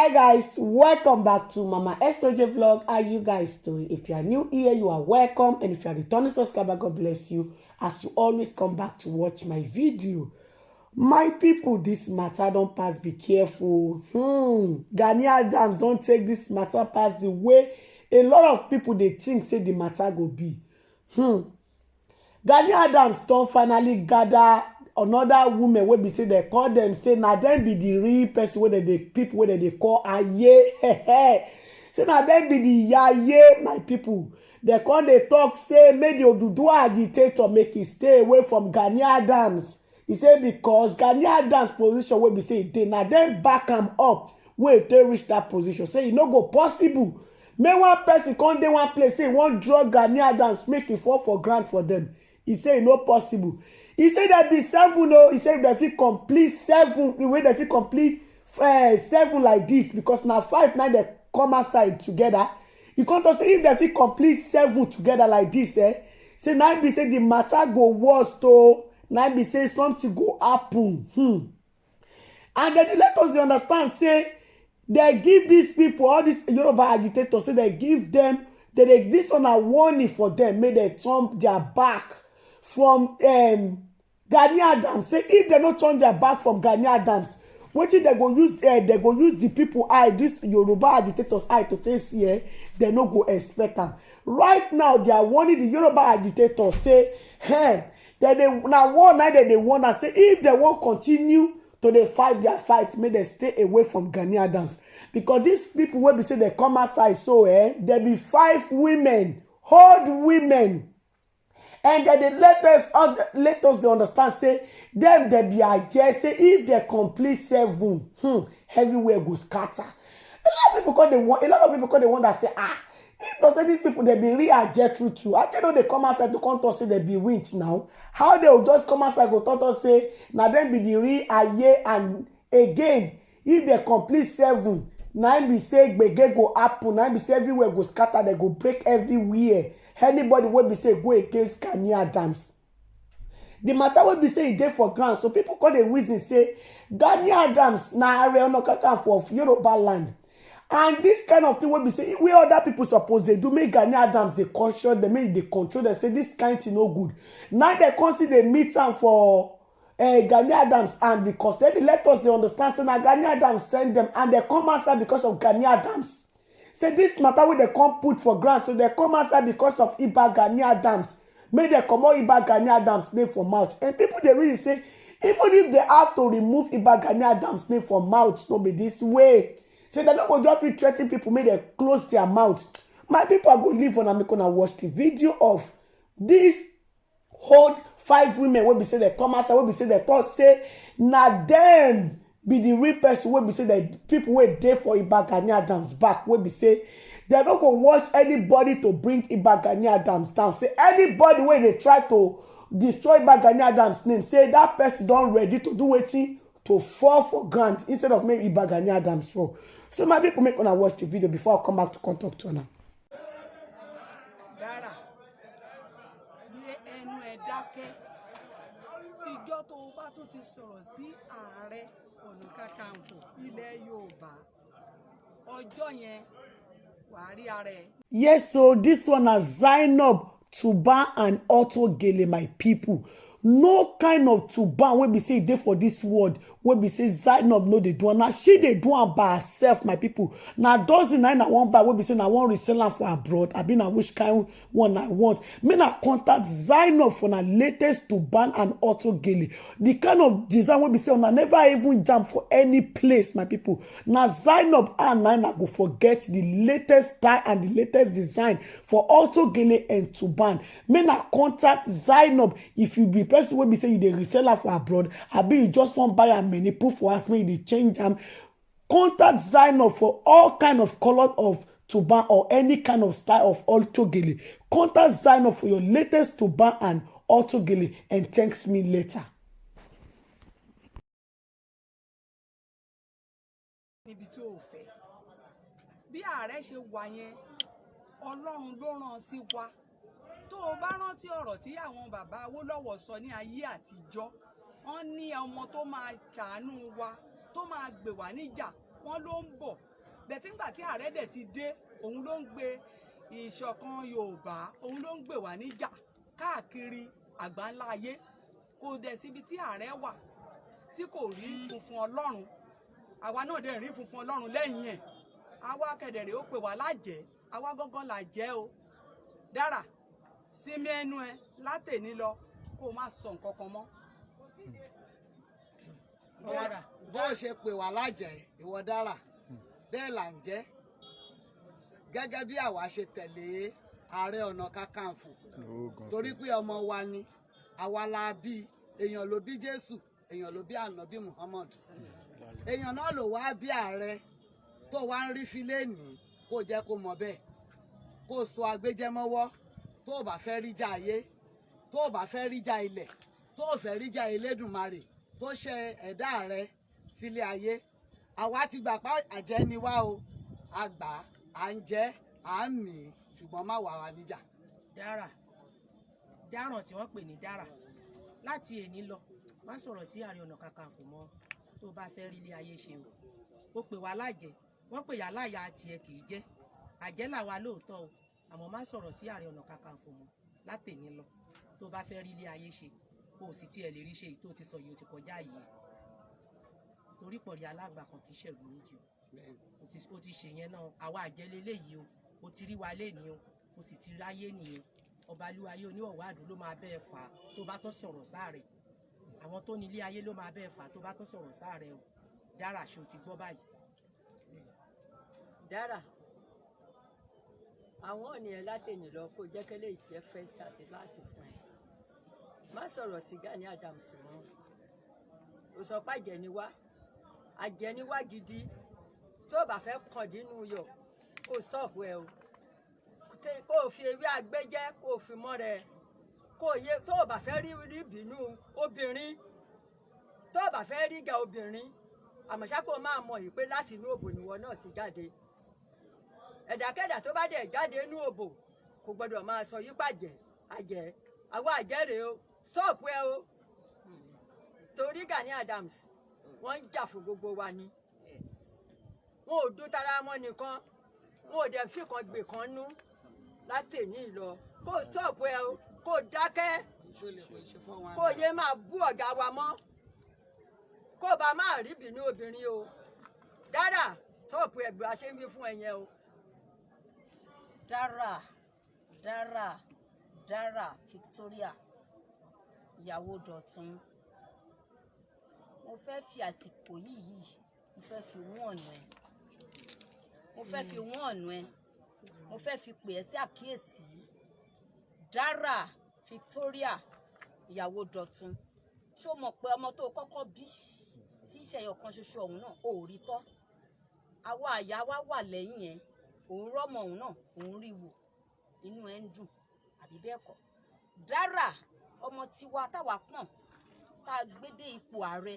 Hi guys, welcome back to Mama SOJ vlog. How you guys doing? If you are new here, you are welcome, and if you are returning subscriber, God bless you as you always come back to watch my video. My people, this matter don't pass. Be careful. Gani Adams don't take this matter pass the way a lot of people they think say the matter go be. Gani Adams don't finally gather another woman wey be say they call them say na dem be the real person wey they people wey they call aye. Say na dem be the yaye, my people. They call they talk say make the Oduduwa agitator make he stay away from Gani Adams. He say because Gani Adams position wey be say they na dem back am up wey they reach that position. Say e no go possible. Make one person come dey one place say one drug Gani Adams make e fall for ground for them. He say e no possible. He say there be 7 o. He say if they fit complete 7, the way they fit complete 7 like this, because now 5 now they come outside together. He come to say if they fit complete 7 together like this, say now be say the matter go worse to now be say something go happen. And then let us understand say they give these people, all these Yoruba agitators, say they give them this on a warning for them, may they turn their back from Gani Adams. Say if they not turn their back from Gani Adams, wetin they go use the people eye, this Yoruba agitators eye to taste here, they no go expect them. Right now they are warning the Yoruba agitators say that they now one night that they want to say if they won't continue to they fight their fight, may they stay away from Gani Adams, because these people will be say they come outside, so there be 5 women, old women. And then they let us understand say them they be just say if they complete 7, everywhere go scatter. A lot of people call they want that say if to say these people they be real get through too. I tell you they come outside to come to say they be winch now. How they will just come outside go talk to say now them be the real aye, and again if they complete 7, now be say gbege go happen, now be say everywhere go scatter, they go break everywhere. Anybody will be say go against Gani Adams. The matter will be say e dey for ground. So people call the reason say Gani Adams na Ààrẹ Ọ̀nà Kakanfò of Yoruba land. And this kind of thing will be say we other people suppose they do make Gani Adams they control, they make the control, they say this kind thing no good. Now they consider meet am for Gani Adams, and because they let us they understand say na Gani Adams send them, and they come outside because of Gani Adams. Say this matter wey they come put for ground, so they come outside because of Iba Gani Adams. Make they comot Iba Gani Adams name from mouth. And people they really say even if they have to remove Iba Gani Adams name from mouth, no be this way. Say they don't go just fit threaten people, make they close their mouth. My people are going to leave on and make una watch the video of this whole 5 women wey be say they come outside, wey be say they thought say na them be the real person, wey be say that people wey dey for Iba Gani Adams back, wey be say they no go watch anybody to bring Iba Gani Adams down. Say anybody wey they try to destroy Iba Gani Adams name, say that person don ready to do wetin to fall for ground instead of make Iba Gani Adams fall. So my people, make una watch the video before I come back to contact to una. Ìjọ tó bá tún ti sọ̀rọ̀ sí Ààrẹ Ọ̀nà Kakanfò ilẹ̀ Yorùbá, ọjọ́ yẹn wàá rí ara ẹ̀. Yes, so this one is Zainab Tuban and Auto Gele, my people. No kind of Tuban wey be say dey for this world, wey be say Zainab no dey do am. Na she dey do am by herself, my people. Na dozen na one buy wey be say na one resell am for abroad. I na which kind one I want. Me na contact Zainab for na latest Tuban and Auto Gele. The kind of design wey be say una never even jam for any place, my people. Na Zainab and na go forget the latest style and the latest design for Auto Gele and Tuban. Me na contact Zainab if you be person wey be say you dey resell am for abroad, abi you just wan buy am many put for house make you dey change am. Contact Zainab for all kind of color of Tuban or any kind of style of Auto Gele. Contact Zainab for your latest Tuban and Auto Gele and thanks me later. Níbi tí ó fẹ́ bí ààrẹ ṣe wà yẹn, Ọlọ́run ló rán sí wa. Tó o bá rántí ọ̀rọ̀ tí àwọn bàbá Awólọ́wọ̀ sọ ní ayé àtijọ́, wọ́n ní ọmọ tó máa ṣàánú wa, tó máa gbè wá níjà, wọ́n ló ń bọ̀. nígbà tí ààrẹ dẹ̀ ti dé òun ló ń gbé ìṣọ̀kan Yorùbá, òun ló ń gbé wá níjà káàkiri àgbáńlá ayé. Kò dẹ̀ síbi tí ààrẹ wà tí kò rí funfun Ọlọ́run, àwa náà dẹ̀ rí funfun Ọlọ́run lẹ́yìn ẹ̀. Àwa kẹ̀dẹ̀rẹ̀ ó pè wá lájẹ́, àwa gángan là jẹ́ o. Dára sinmi ẹnu ẹ látèní lọ kó o má sọ nǹkan kan mọ́. bó o ṣe pè wá lájẹ́ ìwọ Dára bẹ́ẹ̀ là ń jẹ́ gẹ́gẹ́ bí àwa ṣe tẹ̀lé Ààrẹ Ọ̀nà Kakanfò torí pé ọmọ wa ni àwa la bí, èèyàn ló bí Jésù, èèyàn ló bí Ànábì Muhammad, èèyàn náà ló wá bí ààrẹ tó wá ń rí fílẹ́ẹ̀nì. Kó jẹ́ kó mọ̀ bẹ́ẹ̀, kó so agbéjẹ́mọ́wọ́ tó o bá fẹ́ ríjà ayé, tó o bá fẹ́ ríjà ilẹ̀, tó o fẹ́ ríjà Elédùmarè tó ṣe ẹ̀dá rẹ sílé ayé. Àwa ti gbà pé àjẹ́ ni wá o, a gbà à ń jẹ́ à ń mì, ṣùgbọ́n má wà wá níjà. Dára dáràn tí wọ́n pè ní Dára, láti èní lọ má sọ̀rọ̀ sí Ààrẹ Ọ̀nà Kakanfò mọ́ tó bá fẹ́ rí ilé ayé ṣe o. Ó pè wá lájẹ́, wọ́n pè yà láyà tiẹ̀ kì í jẹ́ àjẹ́ làwa lóòótọ́ o, àmọ́ má sọ̀rọ̀ sí Ààrẹ Ọ̀nà Kakanfò mọ́ látèní lọ tó bá fẹ́ rí ilé ayé ṣe. Kó o sì tiẹ̀ lè rí ṣe èyí tó ti sọ yìí ó ti kọjá yìí, torí pọ̀rí alágbà kan kì í ṣẹ̀rù méjì o. O ti ṣe yẹn náà, àwa àjẹ́ leléyìí o, o ti rí wa lénìí o, o sì ti ráyé nìyẹn. Ọbalúwayé oníwọ̀wọ́ àdó ló máa bẹ́ẹ̀ fà á tó bá tún sọ̀rọ̀ sáàrẹ̀, àwọn tó ní ilé ayé ló máa bẹ́ẹ̀ fà á tó bá tún sọ̀rọ̀ sáàrẹ̀ o. Dára ṣe o ti gbọ́ báyìí. Dára àwọn ènìyàn látẹ̀yìn lọ kó jẹ́ kẹ́lẹ́ ìjẹ́ first àti last fún ẹ. Má sọ̀rọ̀ sí Gani Adams mọ́. Ó sọ pé àjẹniwá gidi tó bá fẹ́ kàn dínú yọ kó stop ẹ o. Kó o fi ewé agbẹ́jẹ́ kó o fi mọ́ rẹ, kó o yé tó bá fẹ́ rí bínú obìnrin, tó bá fẹ́ rí ìjà obìnrin, àmọ́ ṣá kó o máa mọ̀ yìí pé láti inú òbò nìwọ náà ti jáde. Ẹ̀dàkẹ́dà tó bá dẹ̀ jáde inú òbò kò gbọdọ̀ máa sọ yí pàjẹ́ àjẹ́, àwa àjẹ́ rèé o, stop ẹ o. Torí Gani Adams wọ́n ń jà fún gbogbo wa ni, wọn ò dún tara mọ́ nìkan, wọn ò dẹ̀ fi kan gbè kan nú látẹ̀ní lọ. Kó stop ẹ o, kó dákẹ́, kó yé máa bú ọ̀gá wa mọ́, kó bá máa rí bínú obìnrin o. Dára stop ẹ bí a ṣe ń wí fún ẹ yẹn o. Dára Victoria ìyàwó Dọ̀tun, mo fẹ́ fi àsìkò yìí mo fẹ́ fi wọ́n ọ̀nà ẹ̀, mo fẹ́ fi pè ẹ́ sí àkíyèsí. Dára Victoria ìyàwó Dọ̀tun, ṣó mọ̀ pé ọmọ tó kọ́kọ́ bí tí ìṣẹ̀yọ̀ kan ṣoṣo ọ̀hún náà ò rí tọ́. Àwa àyà wa wà lẹ́yìn ẹ̀, òun rọ́mọ òun náà òun rí wò, inú ẹ̀ ń dùn àbí bẹ́ẹ̀ kọ́. Dára ọmọ tiwa táwa pọ̀n tá a gbé dé ipò ààrẹ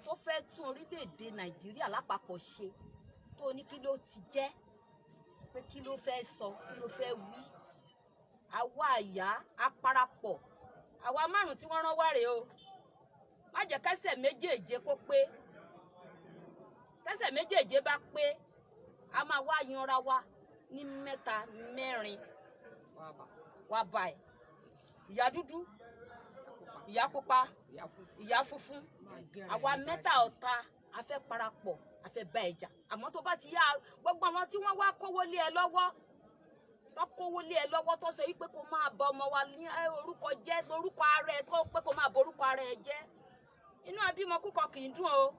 tó fẹ́ tún orílẹ̀-èdè Nàìjíríà lápapọ̀ ṣe, tó ní kí ló ti jẹ́ pé kí ló fẹ́ sọ kí ló fẹ́ wí. Àwa àyà aparapọ̀, àwa márùn tí wọ́n rán wá rèé o. Má jẹ́ kẹ́sẹ̀ méjèèje kó pé, kẹ́sẹ̀ méjèèje bá pé a máa wá yanra wa ní mẹ́ta mẹ́rin wá báyìí. Ìyá dúdú, ìyá pupa, ìyá funfun, àwa mẹ́ta ọ̀tá a fẹ́ parapọ̀ a fẹ́ bá ẹja. Àmọ́ tó bá ti yá gbogbo àwọn tí wọ́n wá kówó lé ẹ lọ́wọ́, tó kówó lé ẹ lọ́wọ́ tó sọ wípé kó máa bọ ọmọ wa ní orúkọ jẹ́, orúkọ ara ẹ tó pé kó máa bọ orúkọ ara ẹ jẹ́, inú abímọ kúkọ kì í dùn o.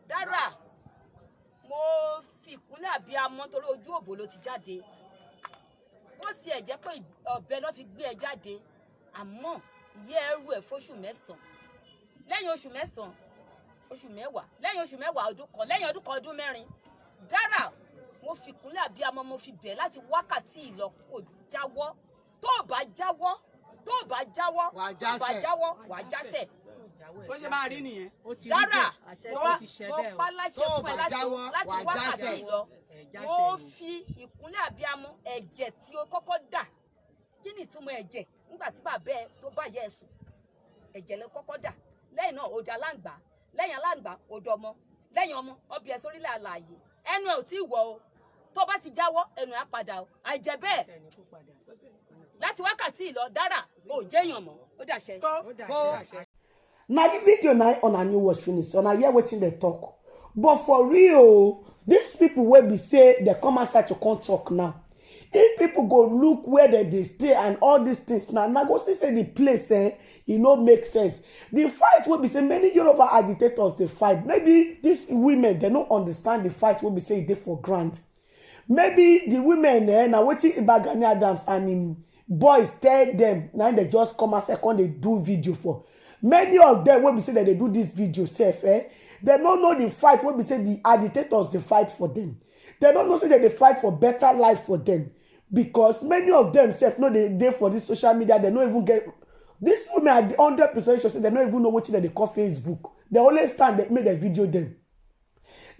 Dára mo fi ìkúnlẹ̀ abiyamọ torí ojú òbò ló ti jáde. Wọ́n tiẹ̀ jẹ́ pé ọ̀bẹ ló fi gbé ẹ jáde, àmọ́ ìyá ẹrù ẹ̀ fóṣù mẹ́sàn-án, lẹ́yìn oṣù mẹ́sàn-án oṣù mẹ́wàá, lẹ́yìn oṣù mẹ́wàá ọdún kan, lẹ́yìn ọdún kan ọdún mẹ́rin. Dára mo fi ìkúnlẹ̀ abiyamọ mo fi bẹ̀ láti wákàtí ìlọ kò jáwọ́, tó o bá jáwọ́ wàá jásẹ̀. Bó ṣe máa rí nìyẹn. Dára mo pa láṣẹ fún ẹ láti wákàtí ìlọ, mo fi ìkúnlẹ̀ abiyamọ ẹ̀jẹ̀ tí o kọ́kọ́ dà. Kí ni ìtumọ̀ ẹ̀jẹ̀? Nígbà tí bàbá ẹ tó bá yẹ ẹ̀sùn, ẹ̀jẹ̀ ló kọ́kọ́ dà. Lẹ́yìn náà ó di aláǹgbá, lẹ́yìn aláǹgbá ó dọmọ, lẹ́yìn ọmọ ọbẹ̀ ẹ sórílẹ̀ alààyè. Ẹnu ẹ ò tí ì wọ̀ o, tó bá ti jáwọ́ ẹnu á padà o àìjẹ́ bẹ́ẹ̀ ẹni kó padà láti wákàtí ìlọ dára ò jẹ́yàn mọ́ ó dàṣẹ. ó dàṣẹ. na the video na una new watch finish una hear wetin dem talk but for real these people wey be say dem come outside to come talk now if people go look where dem dey stay and all these things na go see say the place e no make sense. The fight wey be say many Yoruba agitators dey fight, maybe these women dem no understand the fight wey be say e dey for ground. Maybe the women na wetin Iba Gani Adams and im boys tell dem na dem just come outside come dey do video for. Many of them wey be say dem dey do this video sef dem no know the fight wey be say the agitators dey fight for them. Dem no know say dem dey fight for better life for them, because many of them sef no dey for this social media. Dem no even get this women are 100% sure say dem no even know wetin dem dey call Facebook. Dem only stand make dem video dem.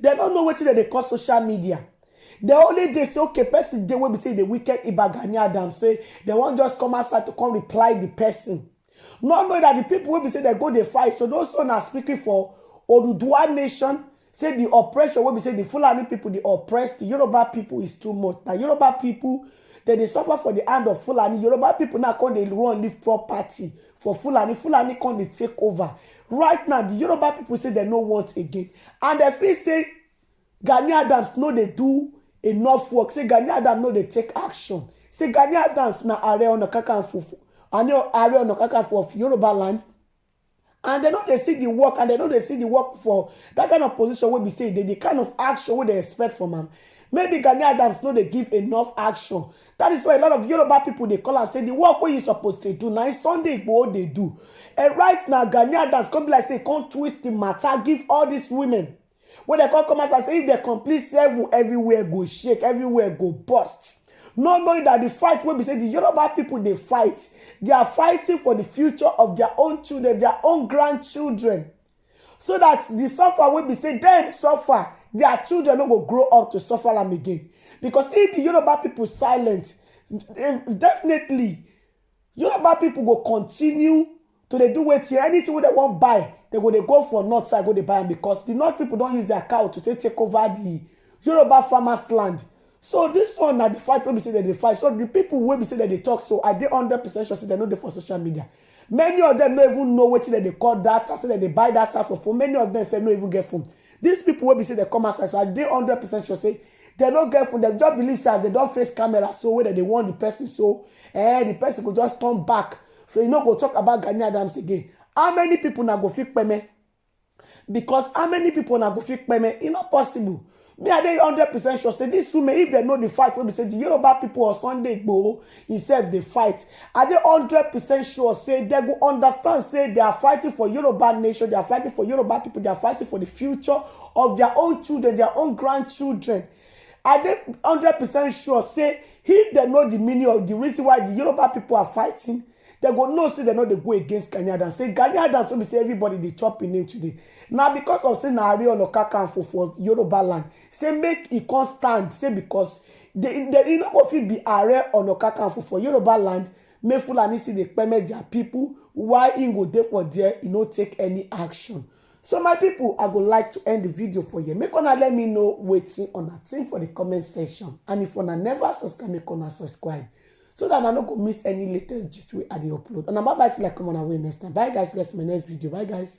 Dem no know wetin dem dey call social media. They only dey say okay person dey wey be say the wicked Iba Gani Adams say they wan just come outside to come reply the person. Not knowing that the people wey be say they go dey fight, so those one are speaking for Oduduwa nation, say the oppression wey be say the Fulani people dey oppress the Yoruba people is too much. Na Yoruba people they suffer for the hand of Fulani. Yoruba people now come dey run leave property for Fulani. Fulani come dey take over. Right now the Yoruba people say they no want again, and they feel say Gani Adams no dey do enough work. Say Gani Adams no dey take action. Say Gani Adams na Ààrẹ Ọ̀nà Kakanfò of Yoruba land, and they know they see the work, and they know they see the work for that kind of position wey be say the kind of action wey they expect from am. Maybe Gani Adams no dey give enough action. That is why a lot of Yoruba people dey call and say the work wey you supposed to do na Sunday Igboho dey do. And right now Gani Adams come be like say come twist the matter, give all these women when they come out and say if they complete 7, everywhere go shake, everywhere go burst. Not knowing that the fight wey be say the Yoruba people dey fight, they are fighting for the future of their own children, their own grandchildren, so that the suffer wey be say them suffer, their children no go grow up to suffer am again. Because if the Yoruba people silent, definitely Yoruba people go continue to dey do wetin anything wey they wan buy, they go dey go for north side go dey buy am, because the north people don use their cow to take over the Yoruba farmers land. So this one na the fight wey be say dem dey fight. So the people wey be say dem dey talk, so I dey 100% sure say dem no dey for social media. Many of them no even know wetin dem dey call data, say dem dey buy data for phone. Many of them say no even get phone. These people wey be say dem come outside, so I dey 100% sure say dem no get phone. Dem just believe say as dem don face camera, so wey dem dey warn the person, so the person go just turn back, so you no go talk about Gani Adams again. How many people na go fit peme? Because how many people na go fit peme? E not possible. Me, I dey 100% sure say this women, if they know the fight, wey be say the Yoruba people or Sunday Igboho himself dey fight, I dey 100% sure say they go understand say they are fighting for Yoruba nation, they are fighting for Yoruba people, they are fighting for the future of their own children, their own grandchildren. I dey 100% sure say if they know the meaning of the reason why the Yoruba people are fighting, they go know say they no dey go against Gani Adams. Say Gani Adams wey be say everybody dey chop in name today. Now because of say na Ààrẹ Ọ̀nà Kakanfò for Yoruba land, say make e come stand, say because they no go fit be Ààrẹ Ọ̀nà Kakanfò for Yoruba land, make Fulani see dey permit their people, why im go dey for there, e no take any action. So my people, I go like to end the video for you. Make una let me know wetin una think for the comment section, and if una never subscribe, make una subscribe, so that I no go miss any latest gist wey I dey upload. And bye bye till I come on our way next time. Bye guys, see you guys in my next video. Bye guys.